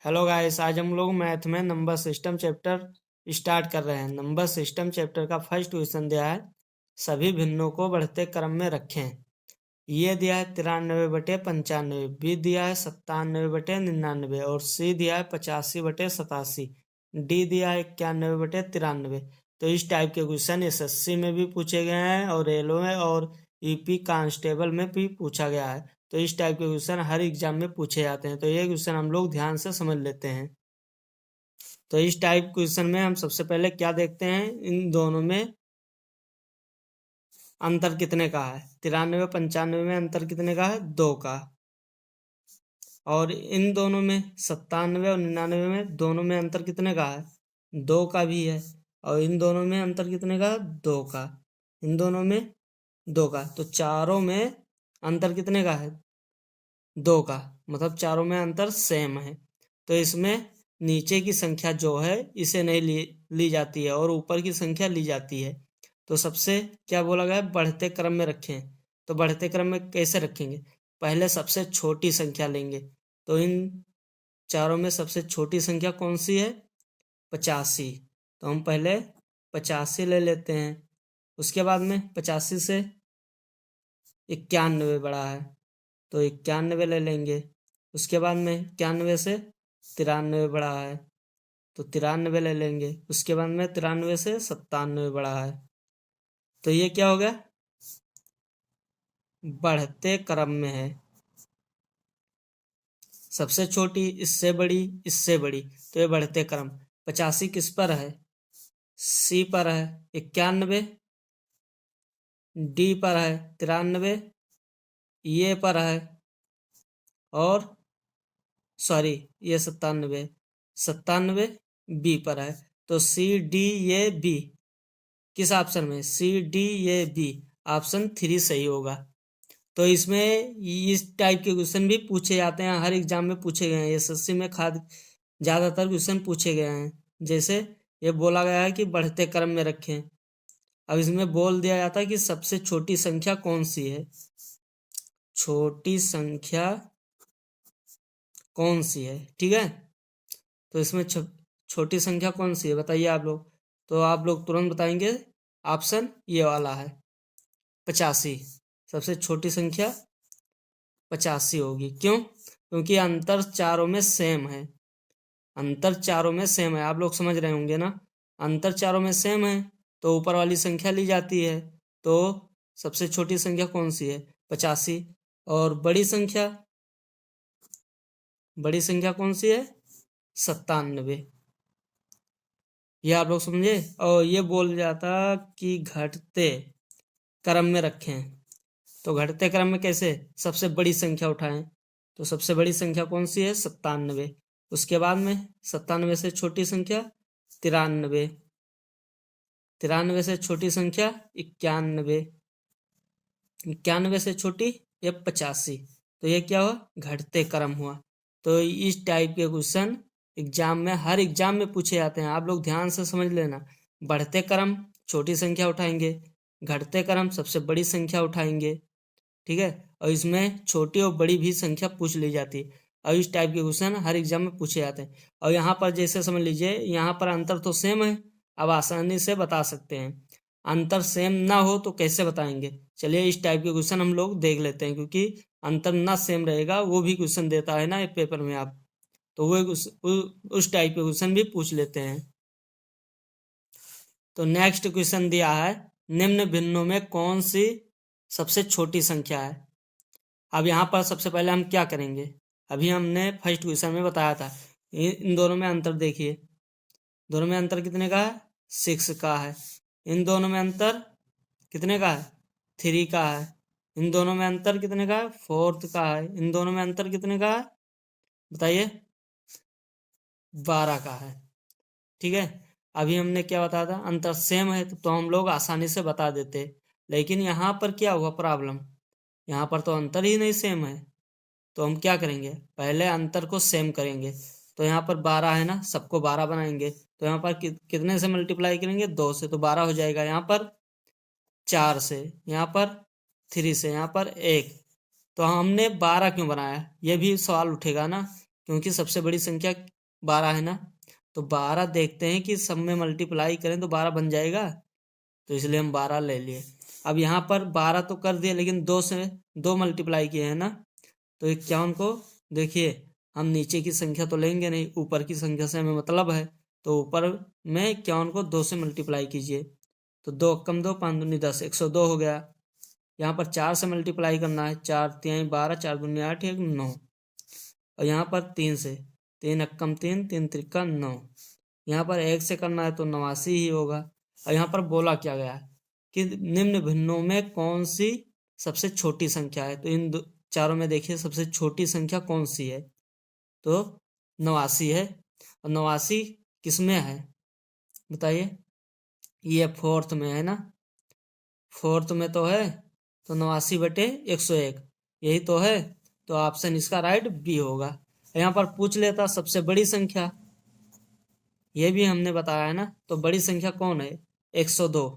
Hello guys, आज हम लोग मैथ में नंबर सिस्टम चैप्टर स्टार्ट कर रहे हैं। नंबर सिस्टम चैप्टर का फर्स्ट क्वेश्चन दिया है, सभी भिन्नों को बढ़ते क्रम में रखें। ये दिया है 93/95, बी दिया है 97/99 और सी दिया है 85/87, डी दिया है 91/93। तो इस टाइप के क्वेश्चन एसएससी में भी पूछे गए हैं और रेलवे और यूपी कांस्टेबल में भी पूछा गया है। तो इस टाइप के क्वेश्चन हर एग्जाम में पूछे जाते हैं, तो ये क्वेश्चन हम लोग ध्यान से समझ लेते हैं। तो इस टाइप क्वेश्चन में हम सबसे पहले क्या देखते हैं, इन दोनों में अंतर कितने का है। 93-95 में अंतर कितने का है, 2 का। और इन दोनों में 97 और 99 में दोनों में अंतर कितने का है, 2 का भी है। और इन दोनों में अंतर कितने का है, 2 का। इन दोनों में 2 का, तो चारों में अंतर कितने का है, 2 का। मतलब चारों में अंतर सेम है। तो इसमें नीचे की संख्या जो है इसे नहीं ली जाती है और ऊपर की संख्या ली जाती है। तो सबसे क्या बोला गया है, बढ़ते क्रम में रखें। तो बढ़ते क्रम में कैसे रखेंगे, पहले सबसे छोटी संख्या लेंगे। तो इन चारों में सबसे छोटी संख्या कौन सी है, 85। तो हम पहले 85 ले लेते हैं। उसके बाद में 85 से 91 बड़ा है, तो 91 ले लेंगे। उसके बाद में 91 से 93 बड़ा है, तो 93 ले लेंगे। उसके बाद में 93 से 97 बड़ा है। तो ये क्या हो गया, बढ़ते क्रम में है। सबसे छोटी इससे बड़ी इससे बड़ी, तो ये बढ़ते क्रम। 85 किस पर है, सी पर है। 91 डी पर है। 93 ये पर है। और सॉरी, ये 97 97 बी पर है। तो सी डी ये बी किस ऑप्शन में, सी डी ये बी, ऑप्शन 3 सही होगा। तो इसमें इस टाइप के क्वेश्चन भी पूछे जाते हैं, हर एग्जाम में पूछे गए हैं। एसएससी में ज्यादातर क्वेश्चन पूछे गए हैं। जैसे ये बोला गया है कि बढ़ते क्रम में रखें। अब इसमें बोल दिया जाता है कि सबसे छोटी संख्या कौन सी है, छोटी संख्या कौन सी है, ठीक है। तो इसमें छोटी संख्या कौन सी है बताइए आप लोग। तो आप लोग तुरंत बताएंगे, ऑप्शन ये वाला है 85। सबसे छोटी संख्या 85 होगी। क्यों, क्योंकि अंतर चारों में सेम है। अंतर चारों में सेम है, आप लोग समझ रहे होंगे ना। अंतर चारों में सेम है तो ऊपर वाली संख्या ली जाती है। तो सबसे छोटी संख्या कौन सी है, 85। और बड़ी संख्या कौन सी है, 97। ये आप लोग समझे। और ये बोल जाता कि घटते क्रम में रखें। तो घटते क्रम में कैसे, सबसे बड़ी संख्या उठाएं। तो सबसे बड़ी संख्या कौन सी है, 97। उसके बाद में 97 से छोटी संख्या 93, 93 से छोटी संख्या 91, 91 से छोटी ये 85। तो ये क्या हुआ, घटते क्रम हुआ। तो इस टाइप के क्वेश्चन एग्जाम में, हर एग्जाम में पूछे जाते हैं। आप लोग ध्यान से समझ लेना। बढ़ते क्रम छोटी संख्या उठाएंगे, घटते क्रम सबसे बड़ी संख्या उठाएंगे, ठीक है। और इसमें छोटी और बड़ी भी संख्या पूछ ली जाती है। और इस टाइप के क्वेश्चन हर एग्जाम में पूछे जाते हैं। और यहाँ पर जैसे समझ लीजिए, यहाँ पर अंतर तो सेम है, अब आसानी से बता सकते हैं। अंतर सेम ना हो तो कैसे बताएंगे, चलिए इस टाइप के क्वेश्चन हम लोग देख लेते हैं। क्योंकि अंतर ना सेम रहेगा वो भी क्वेश्चन देता है ना एक पेपर में आप, तो वो उस टाइप के क्वेश्चन भी पूछ लेते हैं। तो नेक्स्ट क्वेश्चन दिया है, निम्न भिन्नों में कौन सी सबसे छोटी संख्या है। अब यहाँ पर सबसे पहले हम क्या करेंगे, अभी हमने फर्स्ट क्वेश्चन में बताया था। इन दोनों में अंतर देखिए, दोनों में अंतर कितने का है, 6 का है। इन दोनों में अंतर कितने का है, 3 का है। इन दोनों में अंतर कितने का है, 4 का है। इन दोनों में अंतर कितने का है बताइए, 12 का है, ठीक है। अभी हमने क्या बताया था, अंतर सेम है तो हम लोग आसानी से बता देते। लेकिन यहाँ पर क्या हुआ प्रॉब्लम, यहाँ पर तो अंतर ही नहीं सेम है। तो हम क्या करेंगे, पहले अंतर को सेम करेंगे। तो यहाँ पर 12 है ना, सबको 12 बनाएंगे। तो यहाँ पर कितने से मल्टीप्लाई करेंगे, 2 से, तो 12 हो जाएगा। यहाँ पर 4 से, यहाँ पर 3 से, यहाँ पर 1। तो हमने 12 क्यों बनाया, ये भी सवाल उठेगा ना। क्योंकि सबसे बड़ी संख्या 12 है ना, तो 12 देखते हैं कि सब में मल्टीप्लाई करें तो 12 बन जाएगा, तो इसलिए हम 12 ले लिए। अब यहाँ पर 12 तो कर दिए, लेकिन 2 से 2 मल्टीप्लाई किए हैं ना, तो 51 को देखिए हम नीचे की संख्या तो लेंगे नहीं, ऊपर की संख्या से हमें मतलब है, तो ऊपर में 51 को 2 से मल्टीप्लाई कीजिए, तो 2 कम 2 5 दूनी 10, 102 हो गया। यहाँ पर 4 से मल्टीप्लाई करना है, 4 3 12, 4 दूनी 8, 1 9, और यहाँ पर 3 से, 3 अक्कम 3, 3 त्रिका 9। यहाँ पर 1 से करना है तो 89 ही होगा। और यहाँ पर बोला क्या गया है कि निम्न भिन्नों में कौन सी सबसे छोटी संख्या है, तो इन चारों में देखिए सबसे छोटी संख्या कौन सी है, तो 89 है। और 89 किस में है बताइए, ये फोर्थ में है ना, फोर्थ में तो है, तो 89/101 यही तो है, तो ऑप्शन इसका राइट बी होगा। यहाँ पर पूछ लेता सबसे बड़ी संख्या, ये भी हमने बताया है ना, तो बड़ी संख्या कौन है 102,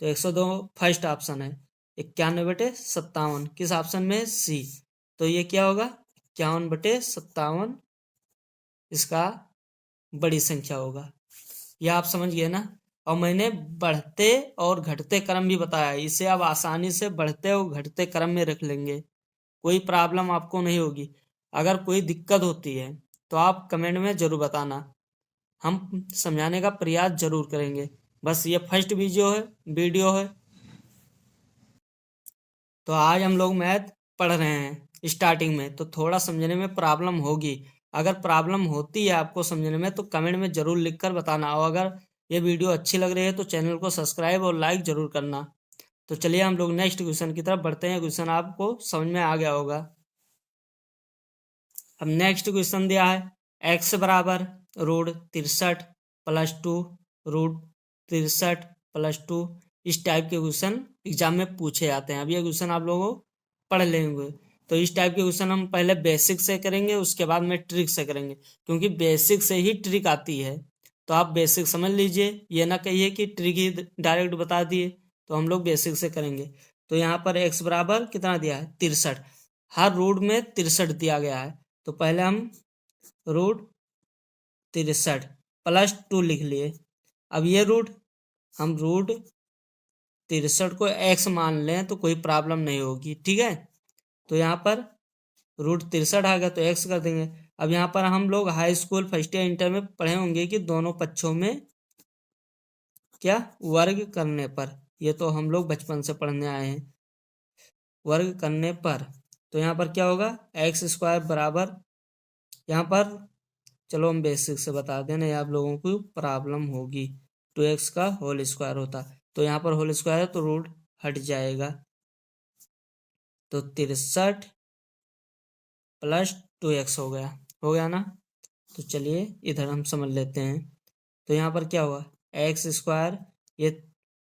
तो 102 फर्स्ट ऑप्शन है। 91/57 किस ऑप्शन में है, सी, तो ये क्या होगा 51/57 इसका बड़ी संख्या होगा। यह आप समझ गए ना। और मैंने बढ़ते और घटते क्रम भी बताया, इसे आप आसानी से बढ़ते और घटते क्रम में रख लेंगे, कोई प्रॉब्लम आपको नहीं होगी। अगर कोई दिक्कत होती है तो आप कमेंट में जरूर बताना, हम समझाने का प्रयास जरूर करेंगे। बस ये फर्स्ट वीडियो है, तो आज हम लोग मैथ पढ़ रहे हैं स्टार्टिंग में, तो थोड़ा समझने में प्रॉब्लम होगी। अगर प्रॉब्लम होती है आपको समझने में तो कमेंट में जरूर लिखकर बताना, और अगर ये वीडियो अच्छी लग रही है तो चैनल को सब्सक्राइब और लाइक जरूर करना। तो चलिए हम लोग नेक्स्ट क्वेश्चन की तरफ बढ़ते हैं। क्वेश्चन आपको समझ में आ गया होगा। अब नेक्स्ट क्वेश्चन दिया है x बराबर √63 + 2 √63 + 2। इस टाइप के क्वेश्चन एग्जाम में पूछे जाते हैं। अब ये क्वेश्चन आप लोगों पढ़ लेंगे, तो इस टाइप के क्वेश्चन हम पहले बेसिक से करेंगे, उसके बाद में ट्रिक से करेंगे, क्योंकि बेसिक से ही ट्रिक आती है। तो आप बेसिक समझ लीजिए, ये ना कहिए कि ट्रिक ही डायरेक्ट बता दिए, तो हम लोग बेसिक से करेंगे। तो यहाँ पर x बराबर कितना दिया है 63, हर रूट में 63 दिया गया है, तो पहले हम √63 + 2 लिख लिए। अब ये हम √63 को x मान लें तो कोई प्रॉब्लम नहीं होगी, ठीक है। तो यहाँ पर √63 आ गया तो x कर देंगे। अब यहाँ पर हम लोग high school first year inter में पढ़े होंगे कि दोनों पक्षों में क्या वर्ग करने पर, ये तो हम लोग बचपन से पढ़ने आए हैं, वर्ग करने पर। तो यहाँ पर क्या होगा x² बराबर, यहाँ पर चलो हम बेसिक से बता दें ना, आप लोगों को प्रॉब्लम होगी। 2x का होल स्क्वायर होता, तो यहाँ पर होल स्क्वायर है तो रूट हट जाएगा, तो 63 + 2x हो गया ना। तो चलिए इधर हम समझ लेते हैं। तो यहाँ पर क्या हुआ x², ये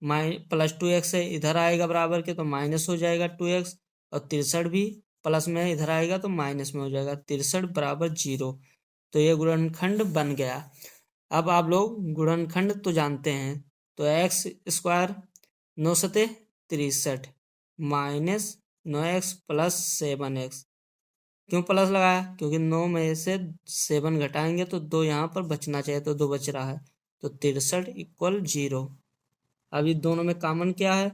+2x है, इधर आएगा बराबर के तो माइनस हो जाएगा 2x, और 63 भी प्लस में इधर आएगा तो माइनस में हो जाएगा, 63 बराबर 0। तो ये गुणनखंड बन गया। अब आप लोग गुणनखंड तो जानते हैं, तो x² 9 सते 63 माइनस 9x + 7x, क्यों प्लस लगाया, क्योंकि 9 में से 7 घटाएंगे तो 2 यहाँ पर बचना चाहिए, तो 2 बच रहा है, तो 63 = 0। अब ये दोनों में कॉमन क्या है,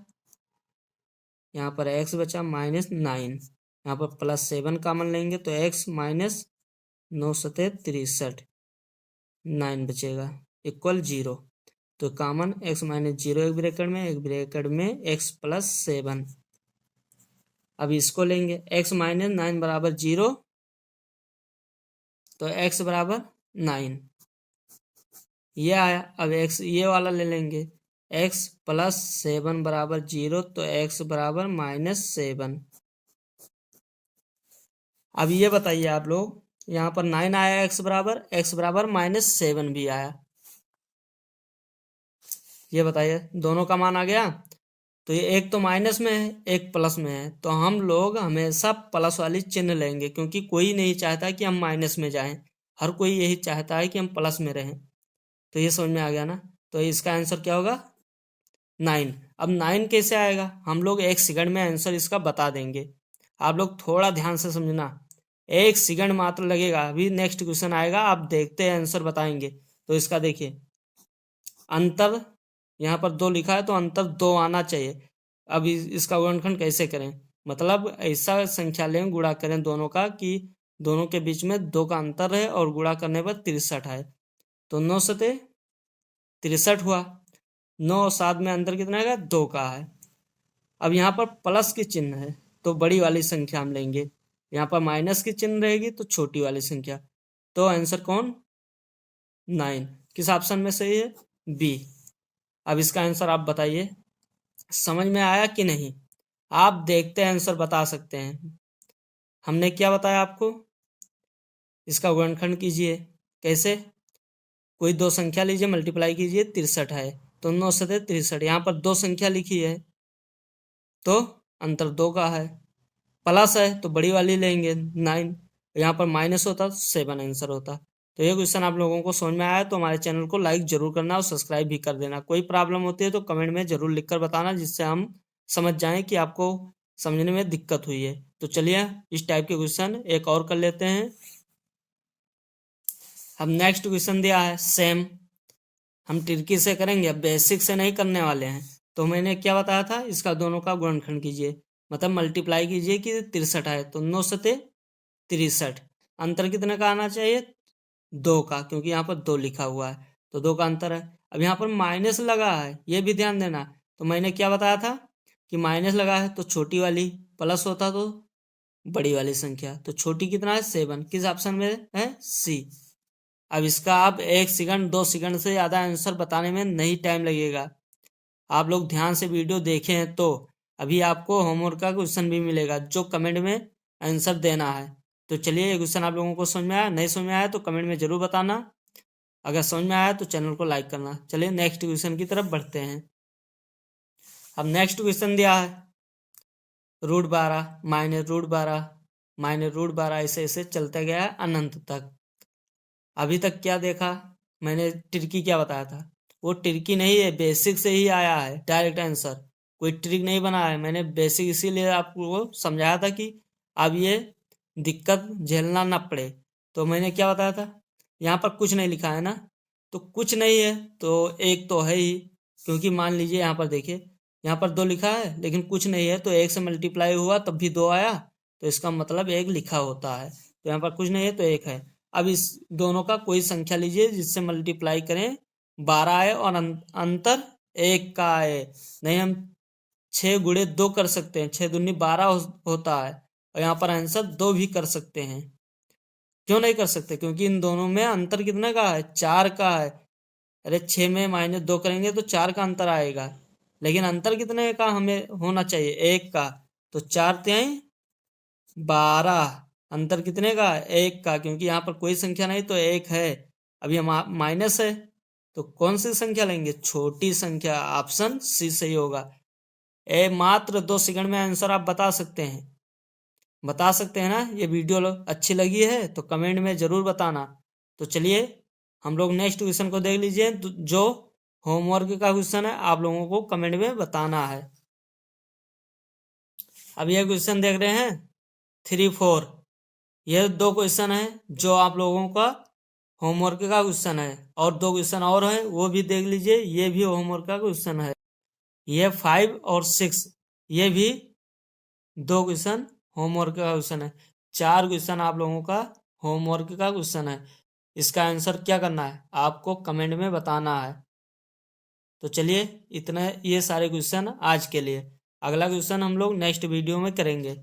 यहाँ पर x बचा -9, यहाँ पर +7 कॉमन लेंगे तो x माइनस 9 सते 63, 9 बचेगा = 0। तो कॉमन x - 0 एक ब्रैकेट में x + 7। अब इसको लेंगे x - 9 बराबर 0, तो x बराबर 9 ये आया। अब x ये वाला ले लेंगे, x + 7 बराबर 0, तो x बराबर -7। अब ये बताइए आप लोग, यहाँ पर 9 आया, x बराबर -7 भी आया, ये बताइए दोनों का मान आ गया। तो ये एक तो माइनस में है, एक प्लस में है, तो हम लोग हमेशा प्लस वाली चिन्ह लेंगे, क्योंकि कोई नहीं चाहता कि हम माइनस में जाएं, हर कोई यही चाहता है कि हम प्लस में रहें। तो ये समझ में आ गया ना। तो इसका आंसर क्या होगा 9। अब 9 कैसे आएगा, हम लोग 1 सेकंड में आंसर इसका बता देंगे, आप लोग थोड़ा ध्यान से समझना। 1 सेकंड मात्र लगेगा। अभी नेक्स्ट क्वेश्चन आएगा, आप देखते हैं आंसर बताएंगे। तो इसका देखिए अंतर, यहाँ पर 2 लिखा है तो अंतर 2 आना चाहिए। अब इसका गुणनखंड कैसे करें, मतलब ऐसा संख्या लें, गुणा करें दोनों का कि दोनों के बीच में 2 का अंतर है और गुणा करने पर 63 है। तो 9 सते 63 हुआ। 9 और 7 में अंतर कितना है, 2 का है। अब यहाँ पर प्लस की चिन्ह है तो बड़ी वाली संख्या हम लेंगे, यहाँ पर माइनस की चिन्ह रहेगी तो छोटी वाली संख्या। तो आंसर कौन, 9। किस ऑप्शन में सही है, बी। अब इसका आंसर आप बताइए, समझ में आया कि नहीं। आप देखते हैं आंसर बता सकते हैं। हमने क्या बताया आपको, इसका गुणनखंड कीजिए। कैसे, कोई 2 संख्या लीजिए, मल्टीप्लाई कीजिए, 63 है तो 9 सते 63। यहाँ पर 2 संख्या लिखी है तो अंतर 2 का है। प्लस है तो बड़ी वाली लेंगे 9, यहाँ पर माइनस होता तो 7 आंसर होता। तो ये क्वेश्चन आप लोगों को समझ में आया तो हमारे चैनल को लाइक जरूर करना और सब्सक्राइब भी कर देना। कोई प्रॉब्लम होती है तो कमेंट में जरूर लिखकर बताना, जिससे हम समझ जाएं कि आपको समझने में दिक्कत हुई है। तो चलिए इस टाइप के क्वेश्चन एक और कर लेते हैं। अब नेक्स्ट क्वेश्चन दिया है सेम, हम ट्रिकी से करेंगे, अब बेसिक से नहीं करने वाले हैं। तो मैंने क्या बताया था, इसका दोनों का गुणनखंड कीजिए, मतलब मल्टीप्लाई कीजिए कि 63 है तो 9 सते 63। अंतर कितने का आना चाहिए, 2 का, क्योंकि यहाँ पर 2 लिखा हुआ है तो 2 का अंतर है। अब यहाँ पर माइनस लगा है, ये भी ध्यान देना। तो मैंने क्या बताया था कि माइनस लगा है तो छोटी वाली, प्लस होता तो बड़ी वाली संख्या। तो छोटी कितना है, 7। किस ऑप्शन में है, सी। अब इसका आप 1 सेकंड 2 सेकंड से ज़्यादा आंसर बताने में नहीं टाइम लगेगा। आप लोग ध्यान से वीडियो देखें तो अभी आपको होमवर्क का क्वेश्चन भी मिलेगा जो कमेंट में आंसर देना है। तो चलिए ये क्वेश्चन आप लोगों को समझ में आया, नहीं समझ में आया तो कमेंट में जरूर बताना। अगर समझ में आया तो चैनल को लाइक करना। चलिए नेक्स्ट क्वेश्चन की तरफ बढ़ते हैं। अब नेक्स्ट क्वेश्चन दिया है √12 माइनस √12 माइनस √12, ऐसे ऐसे चलते गया है अनंत तक। अभी तक क्या देखा, मैंने ट्रिकी क्या बताया था, वो ट्रिकी नहीं है, बेसिक से ही आया है डायरेक्ट आंसर, कोई ट्रिक नहीं बना है मैंने। बेसिक इसीलिए आपको समझाया था कि अब ये दिक्कत झेलना ना पड़े। तो मैंने क्या बताया था, यहाँ पर कुछ नहीं लिखा है ना, तो कुछ नहीं है तो एक तो है ही, क्योंकि मान लीजिए यहाँ पर देखिए, यहाँ पर 2 लिखा है लेकिन कुछ नहीं है, तो 1 से मल्टीप्लाई हुआ तब भी 2 आया, तो इसका मतलब 1 लिखा होता है। तो यहाँ पर कुछ नहीं है तो 1 है। अब इस दोनों का कोई संख्या लीजिए जिससे मल्टीप्लाई करें 12 आए और अंतर 1 का आए। नहीं, हम 6 गुणे 2 कर सकते हैं, 6 दूनी 12 होता है, और यहाँ पर आंसर 2 भी कर सकते हैं। क्यों नहीं कर सकते, क्योंकि इन दोनों में अंतर कितने का है, 4 का है। अरे 6 में -2 करेंगे तो 4 का अंतर आएगा, लेकिन अंतर कितने का हमें होना चाहिए, 1 का। तो 4 तिहाई 12, अंतर कितने का, 1 का, क्योंकि यहाँ पर कोई संख्या नहीं तो 1 है। अब ये माइनस है तो कौन सी संख्या लेंगे, छोटी संख्या। ऑप्शन सी सही होगा। मात्र 2 सेकंड में आंसर आप बता सकते हैं, बता सकते हैं ना। ये वीडियो अच्छी लगी है तो कमेंट में जरूर बताना। तो चलिए हम लोग नेक्स्ट क्वेश्चन को देख लीजिए, जो होमवर्क का क्वेश्चन है, आप लोगों को कमेंट में बताना है। अब ये क्वेश्चन देख रहे हैं 3, 4, ये 2 क्वेश्चन है जो आप लोगों का होमवर्क का क्वेश्चन है, और 2 क्वेश्चन और है वो भी देख लीजिए, ये भी होमवर्क का क्वेश्चन है। ये 5 और 6, ये भी 2 क्वेश्चन होमवर्क का क्वेश्चन है। 4 क्वेश्चन आप लोगों का होमवर्क का क्वेश्चन है। इसका आंसर क्या करना है, आपको कमेंट में बताना है। तो चलिए इतना, ये सारे क्वेश्चन आज के लिए। अगला क्वेश्चन हम लोग नेक्स्ट वीडियो में करेंगे।